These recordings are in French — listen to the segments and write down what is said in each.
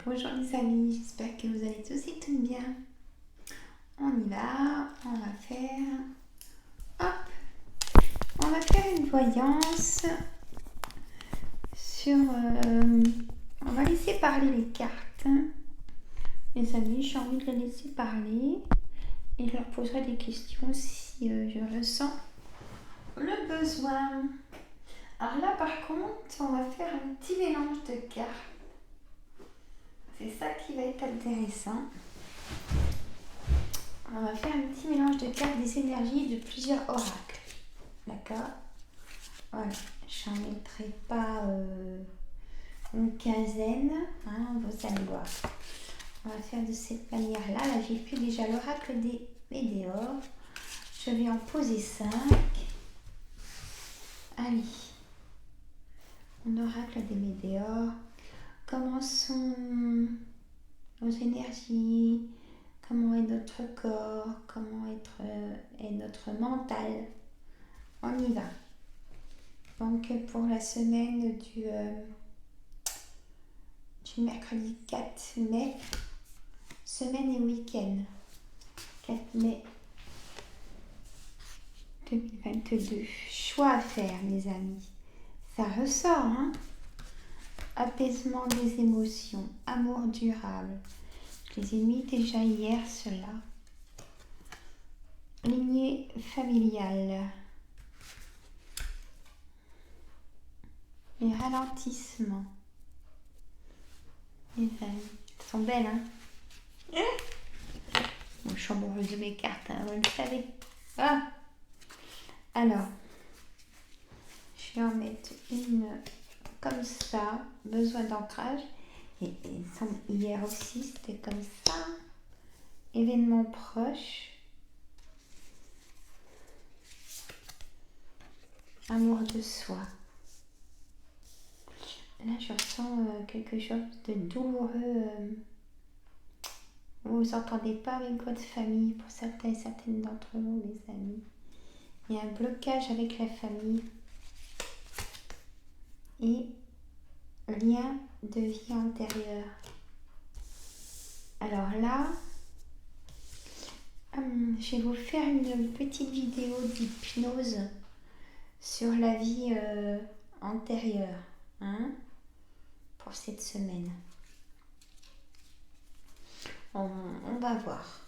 Bonjour les amis, j'espère que vous allez tous et toutes bien. On y va, on va faire une voyance sur... on va laisser parler les cartes. Les amis, j'ai envie de les laisser parler et je leur poserai des questions si je ressens le besoin. Alors là par contre, on va faire un petit mélange de cartes. C'est ça qui va être intéressant. On va faire un petit mélange de cartes des énergies de plusieurs oracles. D'accord? Voilà. J'en mettrai pas une quinzaine. Vous allez voir. On va faire de cette manière-là. Là, j'ai fait déjà l'oracle des météores. Je vais en poser 5. Allez. Mon oracle des météores. Comment sont nos énergies? Comment est notre corps? Comment est notre mental? On y va. Donc pour la semaine du mercredi 4 mai, semaine et week-end, 4 mai 2022. Choix à faire, mes amis. Ça ressort, hein? Apaisement des émotions, amour durable. Je les ai mis déjà hier, ceux-là. Lignée familiale. Les ralentissements. Les amis, elles sont belles, hein? Bon, je suis amoureuse de mes cartes, hein, vous le savez. Ah! Alors, je vais en mettre une comme ça, besoin d'ancrage. Et hier aussi, c'était comme ça. Événement proche. Amour de soi. Là, je ressens quelque chose de douloureux. Vous vous entendez pas avec votre famille, pour certains et certaines d'entre vous, mes amis. Il y a un blocage avec la famille. Et lien de vie antérieure. Alors là, je vais vous faire une petite vidéo d'hypnose sur la vie antérieure, pour cette semaine. On va voir.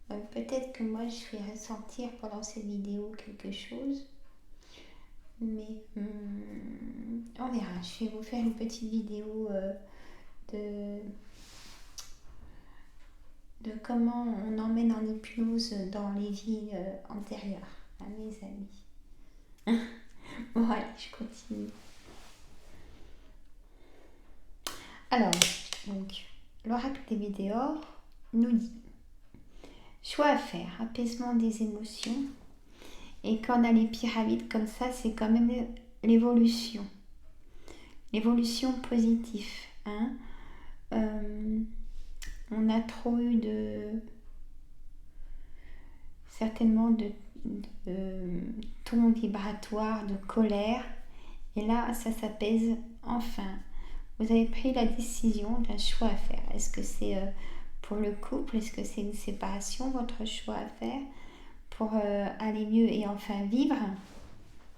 Peut-être que moi je vais ressentir pendant cette vidéo quelque chose. Mais on verra. Je vais vous faire une petite vidéo de comment on emmène en hypnose dans les vies antérieures, mes amis. Bon, allez, je continue. Alors, donc, l'oracle des météores nous dit choix à faire, apaisement des émotions. Et quand on a les pyramides comme ça, c'est quand même l'évolution. L'évolution positive. On a trop eu certainement de ton vibratoire, de colère. Et là, ça s'apaise enfin. Vous avez pris la décision d'un choix à faire. Est-ce que c'est pour le couple? Est-ce que c'est une séparation, votre choix à faire pour aller mieux et enfin vivre?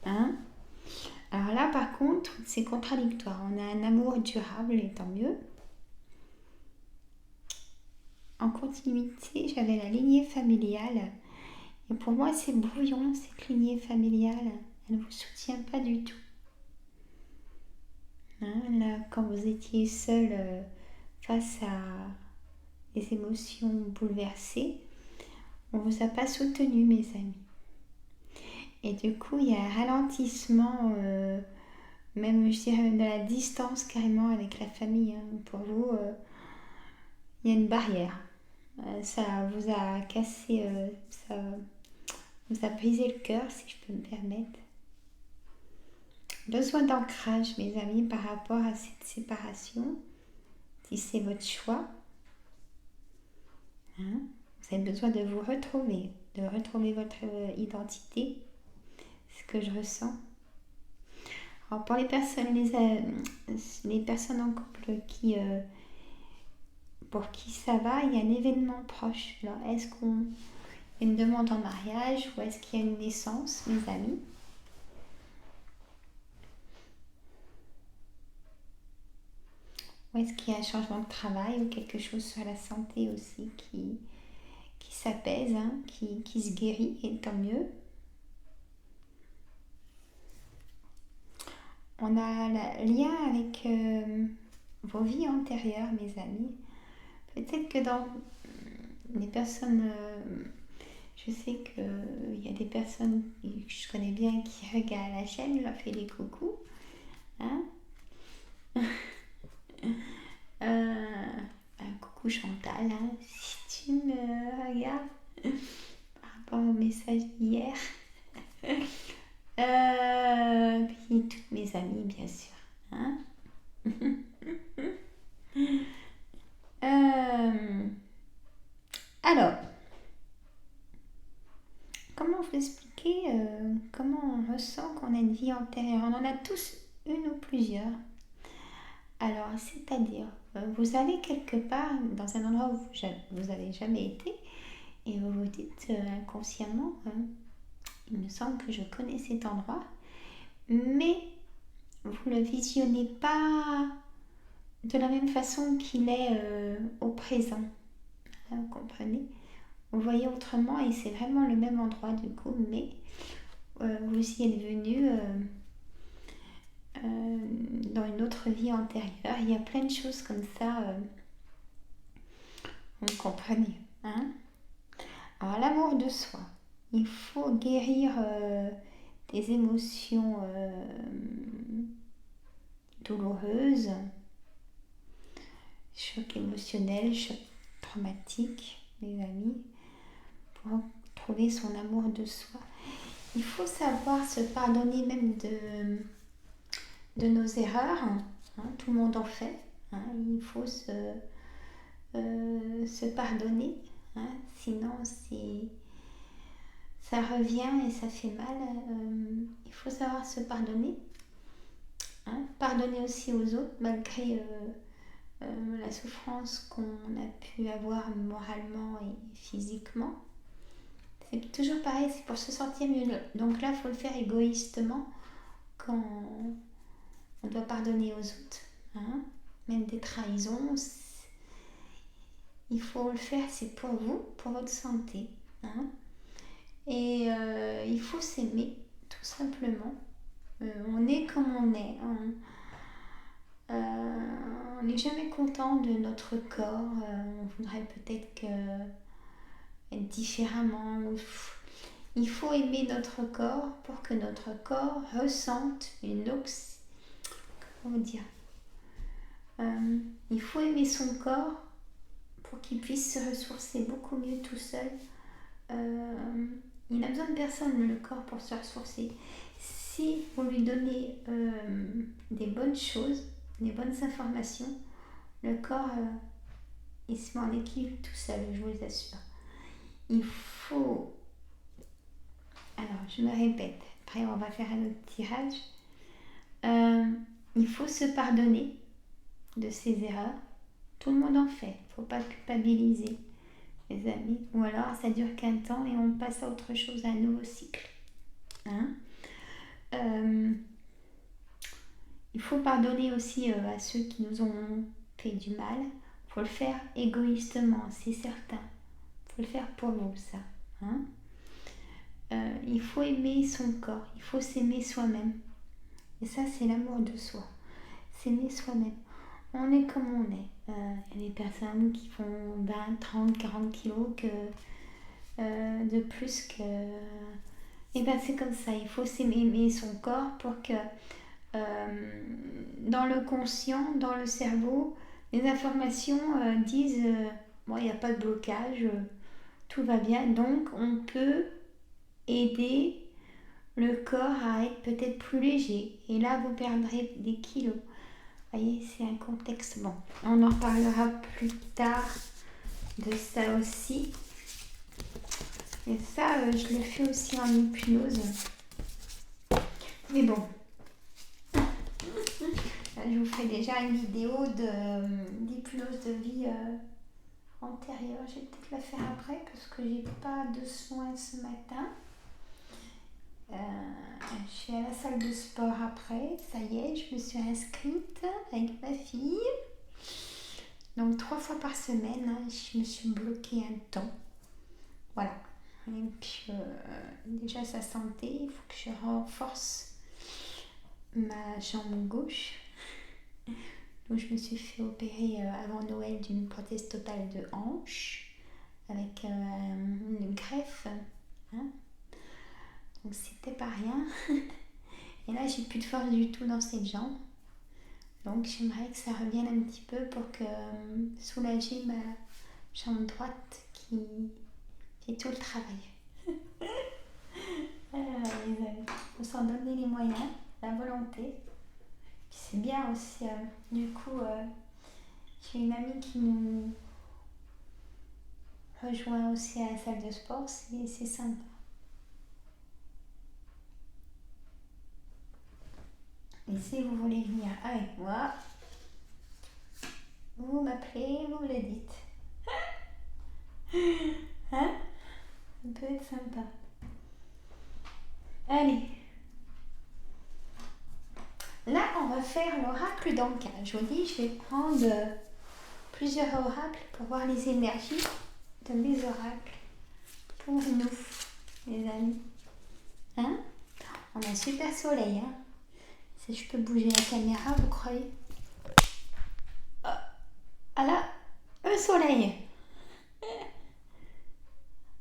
Alors là, par contre, c'est contradictoire. On a un amour durable, et tant mieux. En continuité, j'avais la lignée familiale. Et pour moi, c'est brouillon, cette lignée familiale. Elle ne vous soutient pas du tout. Là, quand vous étiez seul face à des émotions bouleversées, on ne vous a pas soutenu, mes amis. Et du coup, il y a un ralentissement, même je dirais de la distance carrément avec la famille. Pour vous, il y a une barrière. Ça vous a cassé, ça vous a brisé le cœur, si je peux me permettre. Besoin d'ancrage, mes amis, par rapport à cette séparation, si c'est votre choix. Vous avez besoin de vous retrouver, de retrouver votre identité, ce que je ressens. Alors pour les personnes en couple pour qui ça va, il y a un événement proche. Alors est-ce qu'on y a une demande en mariage ou est-ce qu'il y a une naissance, mes amis? Ou est-ce qu'il y a un changement de travail ou quelque chose sur la santé aussi qui s'apaise, hein, qui se guérit, et tant mieux. On a le lien avec vos vies antérieures, mes amis. Peut-être que dans les personnes, je sais qu'il y a des personnes que je connais bien qui regardent la chaîne, je leur fais des coucous. Hein. Coucou Chantal, hein, si tu me regardes par rapport au message d'hier. Puis toutes mes amies, bien sûr. Hein. Alors, comment vous expliquer comment on ressent qu'on a une vie antérieure? On en a tous une ou plusieurs. Alors, c'est-à-dire, vous allez quelque part dans un endroit où vous n'avez jamais été et vous vous dites inconsciemment, il me semble que je connais cet endroit, mais vous ne le visionnez pas de la même façon qu'il est au présent. Hein, vous comprenez? Vous voyez autrement et c'est vraiment le même endroit du coup, mais vous y êtes venu dans une autre vie antérieure. Il y a plein de choses comme ça, vous comprenez. Hein. Alors l'amour de soi, il faut guérir des émotions douloureuses, choc émotionnel, choc traumatique, mes amis, pour trouver son amour de soi. Il faut savoir se pardonner même de nos erreurs. Hein, tout le monde en fait. Hein, il faut se pardonner. Hein, sinon, ça revient et ça fait mal. Il faut savoir se pardonner. Hein, pardonner aussi aux autres malgré la souffrance qu'on a pu avoir moralement et physiquement. C'est toujours pareil, c'est pour se sentir mieux. Donc là, il faut le faire égoïstement quand on doit pardonner aux autres. Hein, même des trahisons, il faut le faire, c'est pour vous, pour votre santé. Hein, et il faut s'aimer, tout simplement. On est comme on est. On n'est jamais content de notre corps. On voudrait peut-être être différemment. Il faut aimer notre corps pour que notre corps ressente comment dire, il faut aimer son corps pour qu'il puisse se ressourcer beaucoup mieux tout seul. Il n'a besoin de personne, le corps, pour se ressourcer. Si vous lui donnez des bonnes choses, des bonnes informations, le corps il se met en équilibre tout seul, je vous assure. Il faut... Alors, je me répète, après on va faire un autre tirage. Il faut se pardonner de ses erreurs. Tout le monde en fait, il ne faut pas culpabiliser, les amis. Ou alors ça dure qu'un temps et on passe à autre chose, à un nouveau cycle. Hein. Il faut pardonner aussi à ceux qui nous ont fait du mal. Il faut le faire égoïstement, c'est certain. Il faut le faire pour vous, ça. Hein. Il faut aimer son corps, il faut s'aimer soi-même. Et ça, c'est l'amour de soi. S'aimer soi-même. On est comme on est. Il y a des personnes qui font 20, 30, 40 kilos de plus que... Et bien c'est comme ça, il faut s'aimer son corps pour que dans le conscient, dans le cerveau, les informations disent bon, il n'y a pas de blocage, tout va bien, donc on peut aider le corps à être peut-être plus léger. Et là, vous perdrez des kilos. Vous voyez, c'est un contexte. Bon, on en reparlera plus tard de ça aussi. Et ça, je le fais aussi en hypnose. Mais bon, je vous ferai déjà une vidéo d'hypnose de vie antérieure. Je vais peut-être la faire après parce que j'ai pas de soins ce matin. Je suis à la salle de sport après. Ça y est, je me suis inscrite avec ma fille. Donc 3 fois par semaine, je me suis bloquée un temps. Voilà. Et puis déjà sa santé, il faut que je renforce ma jambe gauche. Donc je me suis fait opérer avant Noël d'une prothèse totale de hanche avec une greffe. Hein. Donc c'était pas rien. Et là j'ai plus de force du tout dans cette jambe. Donc j'aimerais que ça revienne un petit peu pour que soulager ma jambe droite qui fait tout le travail. Alors les amis, il faut s'en donner les moyens, la volonté. Puis c'est bien aussi, du coup, j'ai une amie qui nous rejoint aussi à la salle de sport, c'est sympa. Et si vous voulez venir avec moi, vous m'appelez, vous me le dites. Hein? Ça peut être sympa. Allez. Là, on va faire l'oracle d'Anka. Je vous dis, je vais prendre plusieurs oracles pour voir les énergies de mes oracles pour nous, les amis. Hein? On a un super soleil. Hein? Si je peux bouger la caméra, vous croyez? Ah là, un soleil.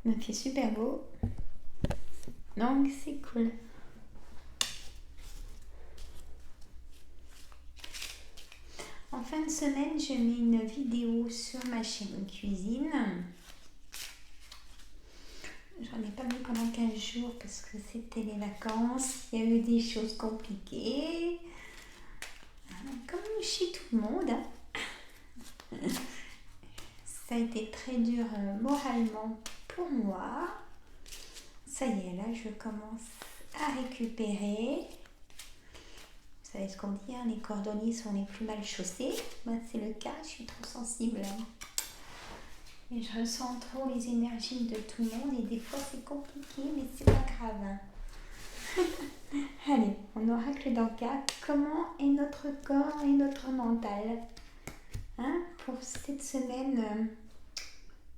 Il me fait super beau. Donc, c'est cool. En fin de semaine, je mets une vidéo sur ma chaîne cuisine. J'en ai pas mis pendant 15 jours parce que c'était les vacances. Il y a eu des choses compliquées. Comme chez tout le monde. Ça a été très dur moralement pour moi. Ça y est, là, je commence à récupérer. Vous savez ce qu'on dit, hein, les cordonniers sont les plus mal chaussés. Moi, c'est le cas, je suis trop sensible. Et je ressens trop les énergies de tout le monde et des fois c'est compliqué, mais c'est pas grave. Allez, on oracle d'Anka. Comment est notre corps et notre mental, hein, pour cette semaine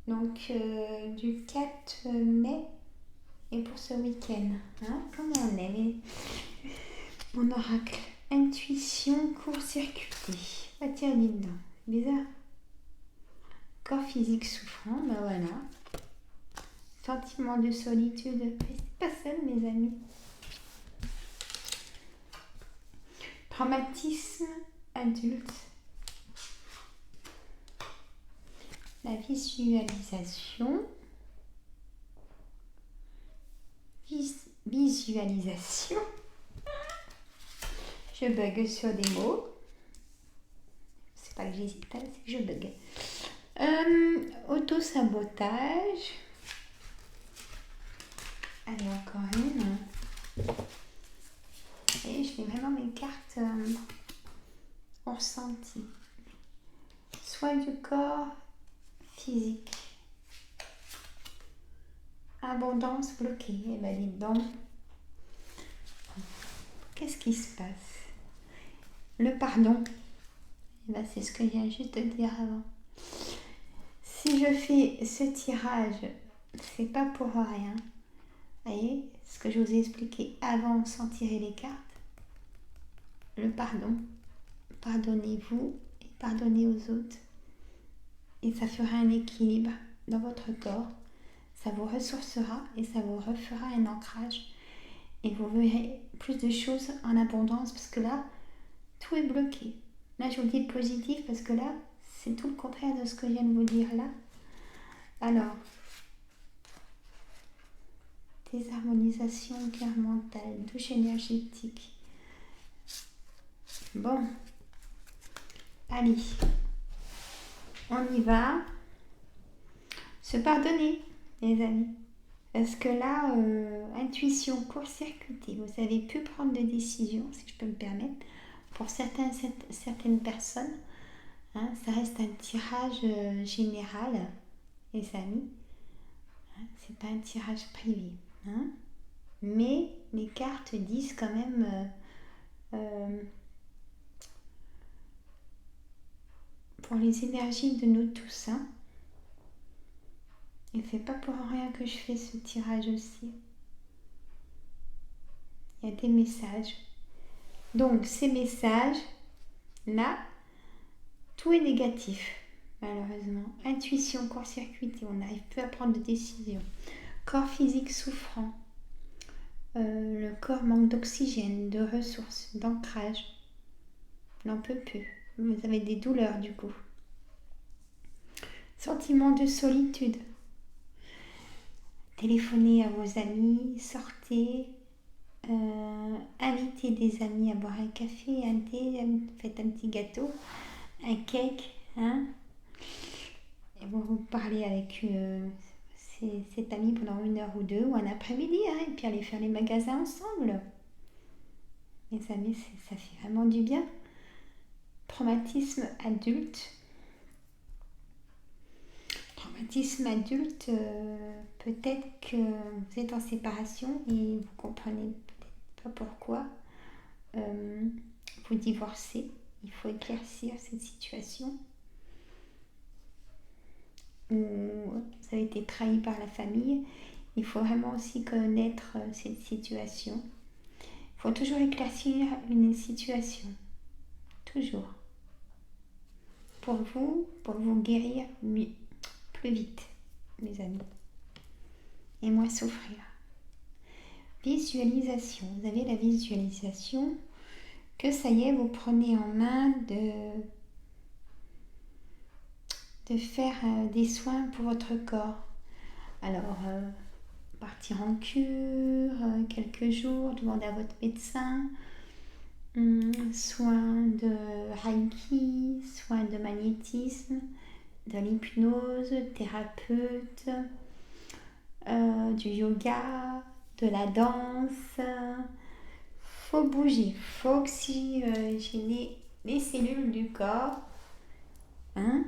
du 4 mai et pour ce week-end, hein, comment on est? Mon oracle, intuition court-circuitée. Ah tiens, dis donc, bizarre. Corps physique souffrant, ben voilà. Sentiment de solitude, c'est pas seul mes amis. Traumatisme adulte. La visualisation. Visualisation. Je bug sur des mots. C'est pas que j'hésite, c'est que je bug. Auto-sabotage. Allez, encore une. Et je mets vraiment mes cartes en ressenti. Soin du corps physique. Abondance bloquée. Eh ben, dites donc. Qu'est-ce qui se passe? Le pardon. Eh ben, c'est ce que je viens juste de dire avant. Si je fais ce tirage, c'est pas pour rien. Vous voyez, ce que je vous ai expliqué avant sans tirer les cartes. Le pardon. Pardonnez-vous et pardonnez aux autres. Et ça fera un équilibre dans votre corps. Ça vous ressourcera et ça vous refera un ancrage. Et vous verrez plus de choses en abondance parce que là, tout est bloqué. Là, je vous dis positif parce que là, c'est tout le contraire de ce que je viens de vous dire là. Alors, désharmonisation cœur mental, douche énergétique. Bon, allez, on y va. Se pardonner, les amis. Parce que là, intuition court-circuitée, vous avez pu prendre des décisions, si je peux me permettre. Pour certaines personnes, hein, ça reste un tirage général, les amis. Hein, c'est pas un tirage privé. Hein. Mais les cartes disent quand même pour les énergies de nous tous. Hein, et c'est pas pour rien que je fais ce tirage aussi. Il y a des messages. Donc ces messages-là, tout est négatif, malheureusement. Intuition court-circuitée, on n'arrive plus à prendre de décision. Corps physique souffrant. Le corps manque d'oxygène, de ressources, d'ancrage. N'en peut plus. Vous avez des douleurs du coup. Sentiment de solitude. Téléphonez à vos amis, sortez, invitez des amis à boire un café, un thé, faites un petit gâteau, un cake, hein, et vous parlez avec cet ami pendant 1 heure ou 2 ou un après-midi, hein, et puis allez faire les magasins ensemble. Mes amis, ça fait vraiment du bien. Traumatisme adulte. Traumatisme adulte, peut-être que vous êtes en séparation et vous comprenez peut-être pas pourquoi vous divorcez. Il faut éclaircir cette situation. Ou vous avez été trahi par la famille. Il faut vraiment aussi connaître cette situation. Il faut toujours éclaircir une situation. Toujours. Pour vous guérir mieux, plus vite, mes amis. Et moins souffrir. Visualisation. Vous avez la visualisation que ça y est, vous prenez en main de faire des soins pour votre corps. Alors, partir en cure, quelques jours, demander à votre médecin, soins de Reiki, soins de magnétisme, de l'hypnose, thérapeute, du yoga, de la danse. Faut bouger, faut oxygéner les cellules du corps. Hein?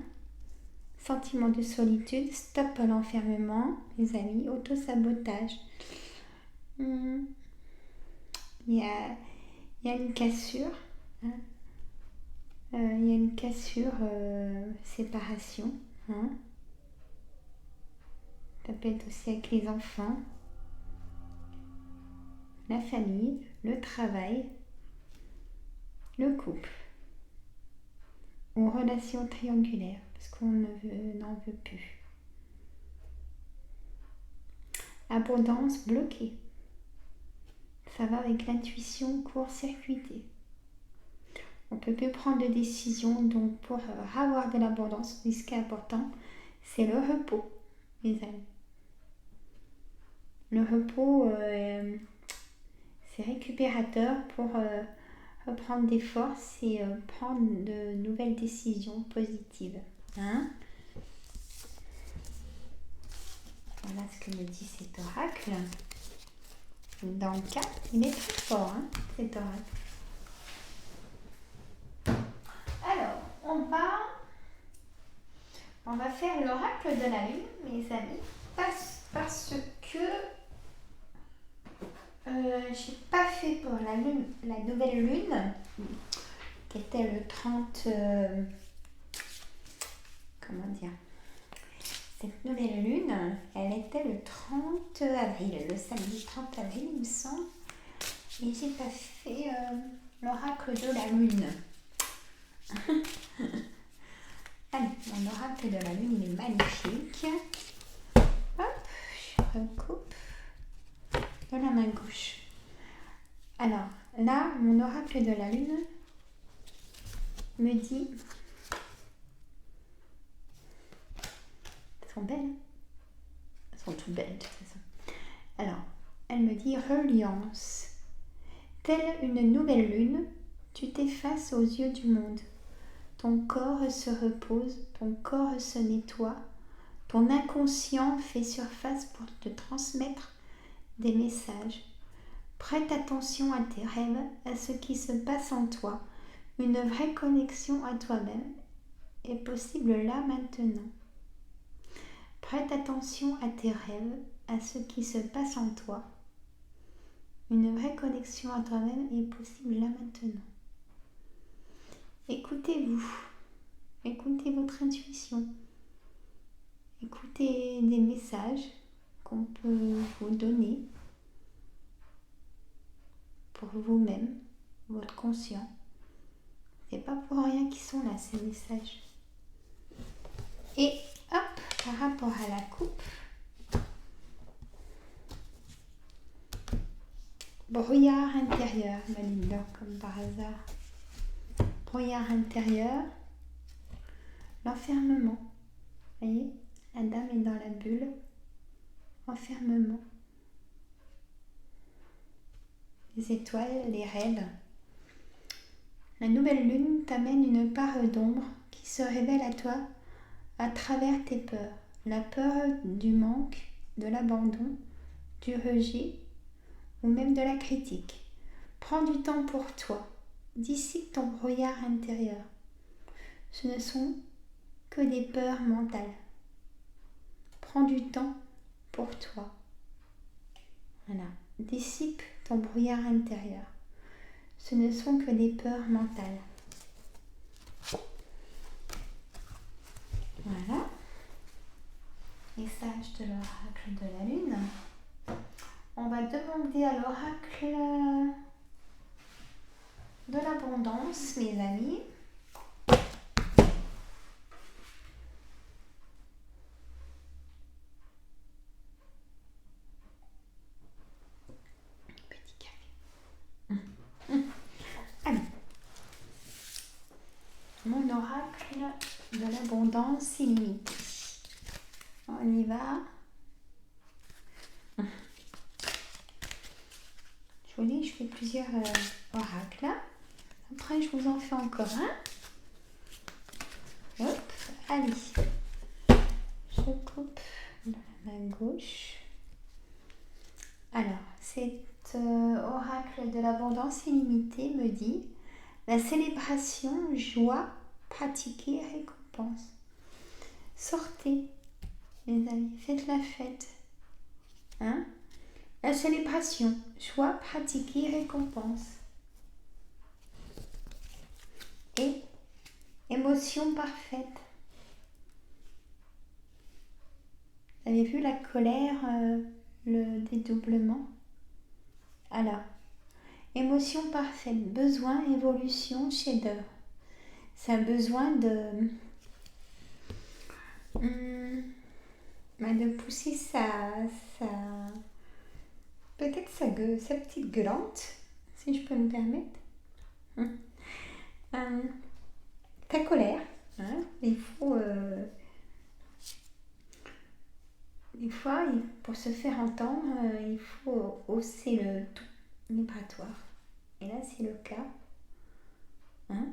Sentiment de solitude, stop à l'enfermement, les amis, autosabotage. Il y a une cassure. Hein? Il y a une cassure, séparation. Hein? Ça peut être aussi avec les enfants, la famille, le travail, le couple. Ou relation triangulaire, parce qu'on n'en veut plus. Abondance bloquée. Ça va avec l'intuition court-circuitée. On ne peut plus prendre de décision, donc pour avoir de l'abondance, ce qui est important, c'est le repos, mes amis. Le repos, c'est récupérateur pour reprendre des forces et prendre de nouvelles décisions positives. Hein? Voilà ce que me dit cet oracle. Dans le cas, il est très fort, hein, cet oracle. Alors, on va faire l'oracle de la lune, mes amis, parce que j'ai pas fait pour la nouvelle lune, qui était le 30... comment dire, cette nouvelle lune, elle était le 30 avril, le samedi 30 avril, il me semble. Et j'ai pas fait l'oracle de la lune. Allez, mon oracle de la lune, il est magnifique. Hop, je recoupe de la main gauche. Alors, là, mon oracle de la lune me dit... Elles sont belles. Elles sont toutes belles, de toute façon. Alors, elle me dit reliance. Telle une nouvelle lune, tu t'effaces aux yeux du monde. Ton corps se repose, ton corps se nettoie, ton inconscient fait surface pour te transmettre des messages. Prête attention à tes rêves, à ce qui se passe en toi. Une vraie connexion à toi-même est possible là maintenant. Prête attention à tes rêves, à ce qui se passe en toi. Une vraie connexion à toi-même est possible là maintenant. Écoutez-vous, écoutez votre intuition, écoutez des messages qu'on peut vous donner pour vous-même, votre conscient. C'est pas pour rien qu'ils sont là, ces messages. Et hop, par rapport à la coupe, brouillard intérieur, Malinda, comme par hasard. Brouillard intérieur, l'enfermement. Vous voyez, la dame est dans la bulle. Enfermement. Les étoiles, les rêves. La nouvelle lune t'amène une part d'ombre qui se révèle à toi à travers tes peurs. La peur du manque, de l'abandon, du rejet ou même de la critique. Prends du temps pour toi. Dissipe ton brouillard intérieur. Ce ne sont que des peurs mentales. Prends du temps pour toi. Voilà. Dissipe ton brouillard intérieur. Ce ne sont que des peurs mentales. Voilà. Message de l'oracle de la lune. On va demander à l'oracle de l'abondance, mes amis. Petit café. Allez. Mon oracle de l'abondance illimitée. On y va. Je vous dis, je fais plusieurs oracles. Après, je vous en fais encore un. Hop, allez. Je coupe la main gauche. Alors, cet oracle de l'abondance illimitée me dit la célébration, joie, pratiquer, récompense. Sortez, les amis, faites la fête. Hein? La célébration, joie, pratiquer, récompense. Et émotion parfaite. Vous avez vu la colère, le dédoublement? Alors, émotion parfaite, besoin, évolution, chef-d'œuvre. Ça a besoin de pousser peut-être sa petite gueulante, si je peux me permettre. Ta colère, hein, il faut des fois, pour se faire entendre, il faut hausser le ton vibratoire. Et là, c'est le cas. Hein?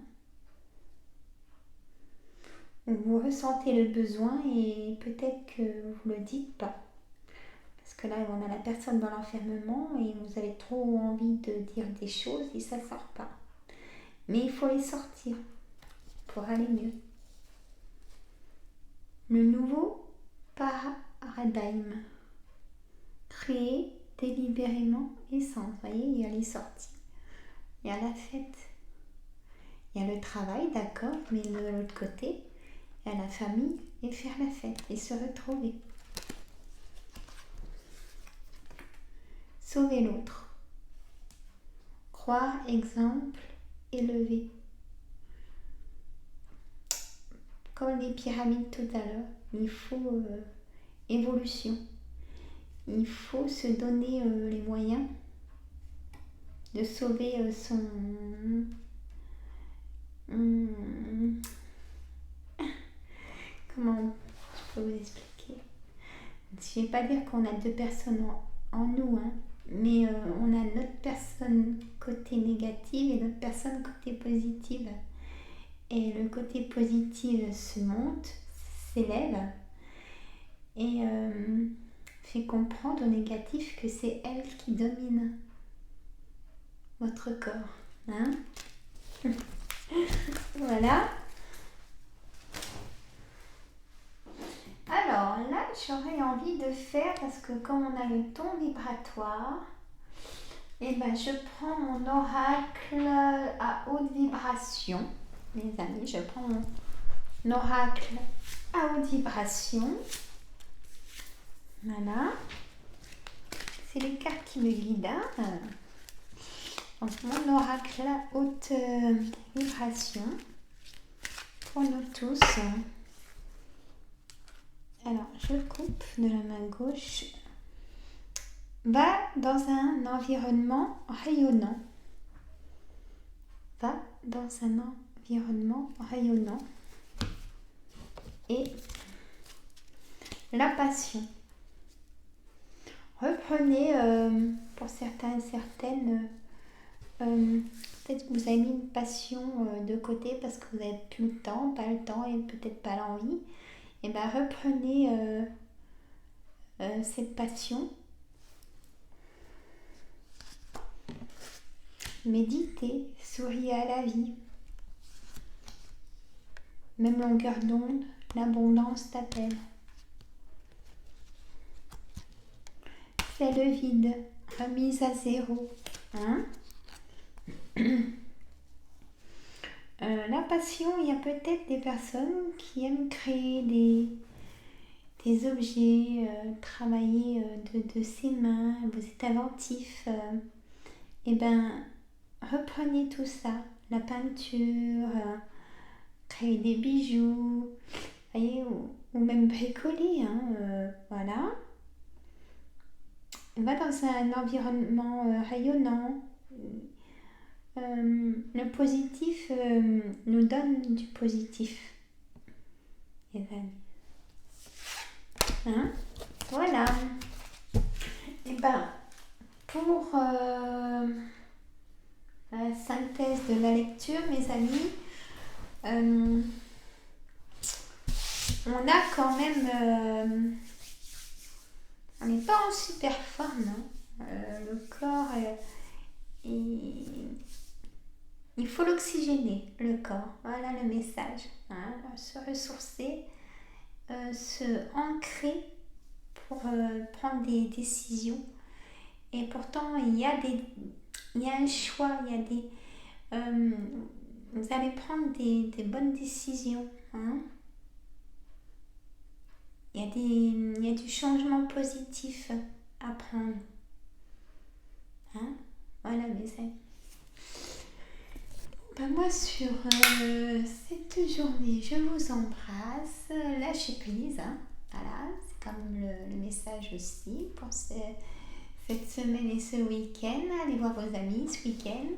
Vous ressentez le besoin et peut-être que vous ne le dites pas. Parce que là, on a la personne dans l'enfermement et vous avez trop envie de dire des choses et ça ne sort pas. Mais il faut les sortir pour aller mieux. Le nouveau paradigme. Créer délibérément essence. Vous voyez, il y a les sorties. Il y a la fête. Il y a le travail, d'accord, mais de l'autre côté, il y a la famille et faire la fête et se retrouver. Sauver l'autre. Croire, exemple, élever. Comme les pyramides tout à l'heure, il faut évolution. Il faut se donner les moyens de sauver son... Comment je peux vous expliquer? Je ne vais pas dire qu'on a deux personnes en nous, hein, mais on a notre personne côté négative et notre personne côté positive. Et le côté positif se monte, s'élève et fait comprendre au négatif que c'est elle qui domine votre corps. Hein? Voilà. Alors là, j'aurais envie de faire, parce que comme on a le ton vibratoire, et ben je prends mon oracle à haute vibration. Mes amis, je prends mon oracle à haute vibration. Voilà. C'est les cartes qui me guident. Hein. Donc mon oracle à haute vibration pour nous tous. Alors je coupe de la main gauche. Va dans un environnement rayonnant. Va dans un environnement rayonnant. Et la passion. Reprenez, pour certains et certaines, peut-être que vous avez mis une passion de côté parce que vous n'avez plus le temps, pas le temps et peut-être pas l'envie. Et bien reprenez cette passion. Méditez, souriez à la vie. Même longueur d'onde, l'abondance t'appelle. Fais le vide, remise à zéro. Hein? La passion, il y a peut-être des personnes qui aiment créer des objets, travailler de ses mains, vous êtes inventif. Et ben, reprenez tout ça, la peinture, créer des bijoux, voyez, ou même bricoler, hein, voilà. Va dans un environnement rayonnant. Le positif nous donne du positif, les amis. Hein? Voilà. Et ben, pour la synthèse de la lecture, mes amis, on a quand même, on n'est pas en super forme. Hein. Le corps, il faut l'oxygéner, le corps. Voilà le message. Hein. Se ressourcer, se ancrer pour prendre des décisions. Et pourtant, il y a un choix, vous allez prendre des bonnes décisions. Hein. Il y a du changement positif à prendre. Hein. Voilà mes amis. Ben moi sur cette journée, je vous embrasse. Lâchez prise. Hein. Voilà, c'est quand même le message aussi pour cette semaine et ce week-end. Allez voir vos amis ce week-end.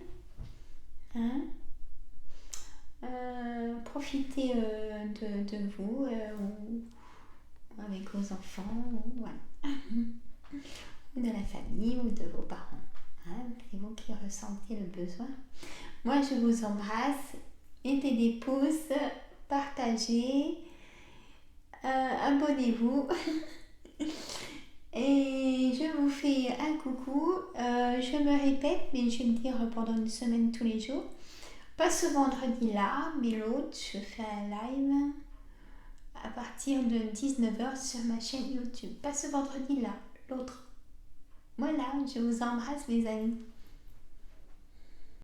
Hein. Profitez de vous ou avec vos enfants ou voilà. Ou de la famille ou de vos parents. Hein. C'est vous qui ressentez le besoin. Moi je vous embrasse. Mettez des pouces, partagez, abonnez-vous. Et je vous fais un coucou. Je me répète, mais je vais le dire pendant une semaine tous les jours. Pas ce vendredi-là, mais l'autre, je fais un live à partir de 19h sur ma chaîne YouTube. Pas ce vendredi-là, l'autre. Voilà, je vous embrasse mes amis.